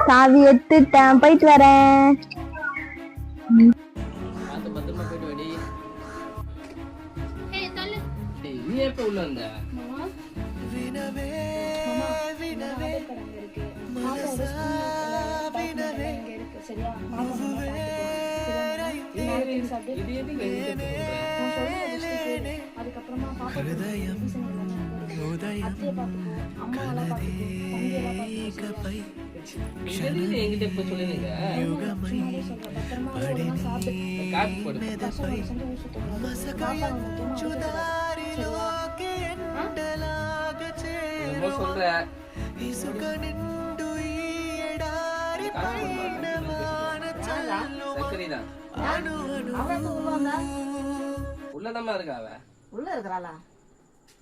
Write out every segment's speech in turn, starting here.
சாவி எடுத்துட்டேன், போயிட்டு வரேன். பத்திரமா போயிட்டு வாடி. நீ எப்ப உள்ள வந்த? என்கிட்ட இப்ப சொல்லுங்க. காசு போடு. சொல்ற சக்கரிதான் உள்ளதாமா இருக்கா? அவ உள்ள இருக்கிறாளா?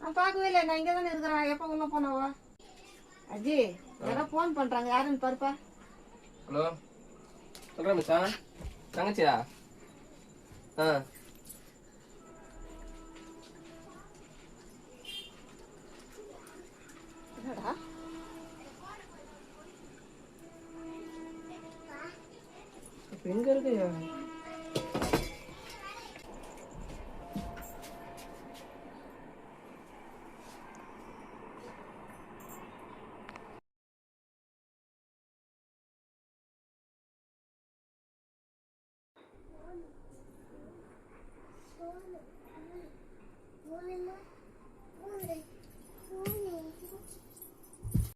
நான் பார்க்கவே இல்லை. நான் இங்கே தானே இருக்கிறேன். எப்போ உள்ள போனவா? அஜி யாரோ ஃபோன் பண்றாங்க, யாருன்னு பாருப்பா. ஹலோ, சொல்றேன் மிஸ்ஸா. தங்கச்சியா? என்னடா எங்க இருக்கு? Hola.